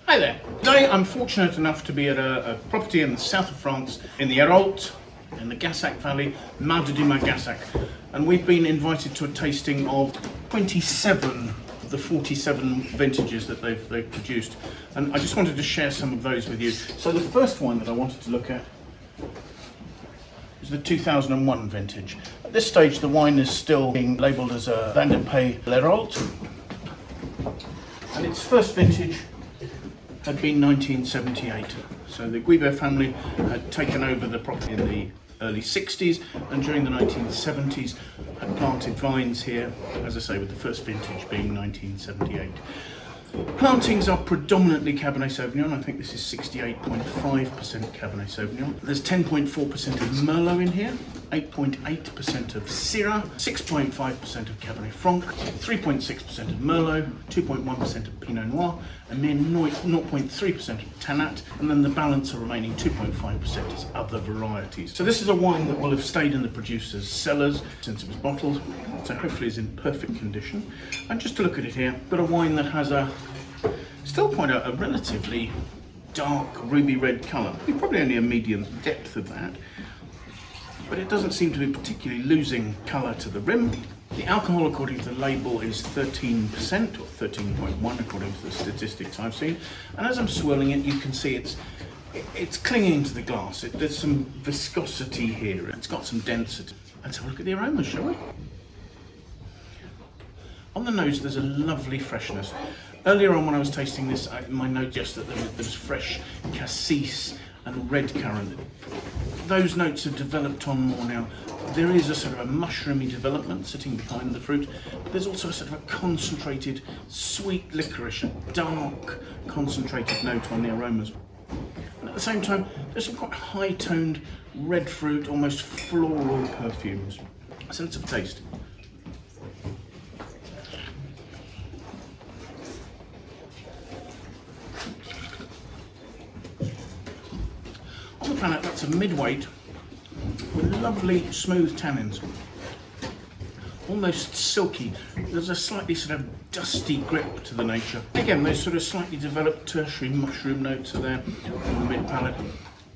Hi there. Today I'm fortunate enough to be at a property in the south of France, in the Hérault, in the Gassac Valley, Mar de Daumas Gassac, and we've been invited to a tasting of 27 of the 47 vintages that they've produced, and I just wanted to share some of those with you. So the first one that I wanted to look at is the 2001 vintage. At this stage the wine is still being labelled as a Vin de Pays l'Hérault, and its first vintage had been 1978. So the Guilhem family had taken over the property in the early 60s, and during the 1970s had planted vines here, as I say, with the first vintage being 1978. Plantings are predominantly Cabernet Sauvignon. I think this is 68.5% Cabernet Sauvignon. There's 10.4% of Merlot in here, 8.8% of Syrah, 6.5% of Cabernet Franc, 3.6% of Merlot, 2.1% of Pinot Noir, a mere 0.3% of Tannat, and then the balance of remaining 2.5% is other varieties. So this is a wine that will have stayed in the producer's cellars since it was bottled, so hopefully is in perfect condition. And just to look at it here, got a wine that has still quite a relatively dark ruby red colour, probably only a medium depth of that, but it doesn't seem to be particularly losing colour to the rim. The alcohol, according to the label, is 13% or 13.1 according to the statistics I've seen, and as I'm swirling it you can see it's clinging to the glass. There's some viscosity here, it's got some density. Let's have a look at the aromas, shall we? On the nose there's a lovely freshness. Earlier on when I was tasting this, my note suggested that there was fresh cassis and red currant. Those notes have developed on more now. There is a sort of a mushroomy development sitting behind the fruit, but there's also a sort of a concentrated sweet licorice, a dark concentrated note on the aromas. And at the same time, there's some quite high-toned red fruit, almost floral perfumes. So let's have a taste. On the palate, that's a mid-weight with lovely smooth tannins, almost silky. There's a slightly sort of dusty grip to the nature. Again, those sort of slightly developed tertiary mushroom notes are there on the mid palate,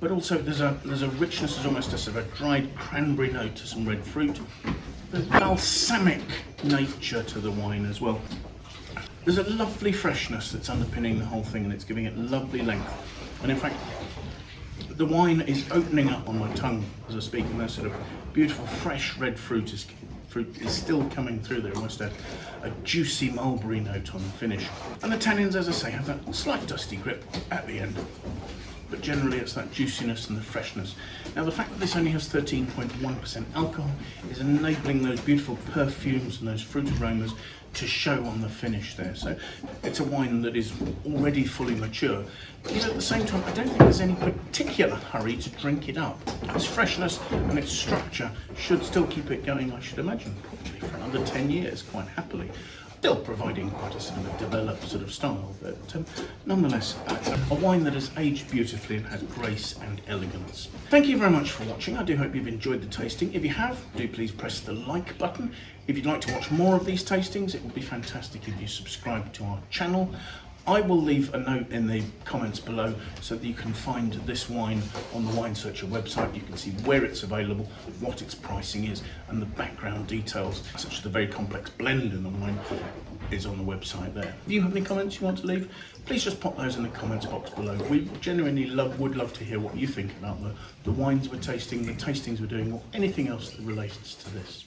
but also there's a richness, there's almost a sort of a dried cranberry note to some red fruit. There's balsamic nature to the wine as well. There's a lovely freshness that's underpinning the whole thing, and it's giving it lovely length. And in fact, the wine is opening up on my tongue as I speak, and that sort of beautiful fresh red fruit is still coming through there, almost a juicy mulberry note on the finish. And the tannins, as I say, have that slight dusty grip at the end, but generally it's that juiciness and the freshness. Now the fact that this only has 13.1% alcohol is enabling those beautiful perfumes and those fruit aromas to show on the finish there. So it's a wine that is already fully mature, but yet at the same time I don't think there's any particular hurry to drink it up. Its freshness and its structure should still keep it going, I should imagine, probably for another 10 years quite happily. Still providing quite a sort of a developed sort of style, but nonetheless a wine that has aged beautifully and has grace and elegance. Thank you very much for watching. I do hope you've enjoyed the tasting. If you have, do please press the like button. If you'd like to watch more of these tastings, it would be fantastic if you subscribe to our channel. I will leave a note in the comments below so that you can find this wine on the Wine Searcher website. You can see where it's available, what its pricing is, and the background details, such as the very complex blend in the wine, is on the website there. If you have any comments you want to leave, please just pop those in the comments box below. We genuinely would love to hear what you think about the wines we're tasting, the tastings we're doing, or anything else that relates to this.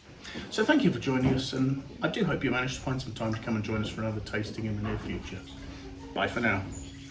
So thank you for joining us, and I do hope you manage to find some time to come and join us for another tasting in the near future. Bye for now.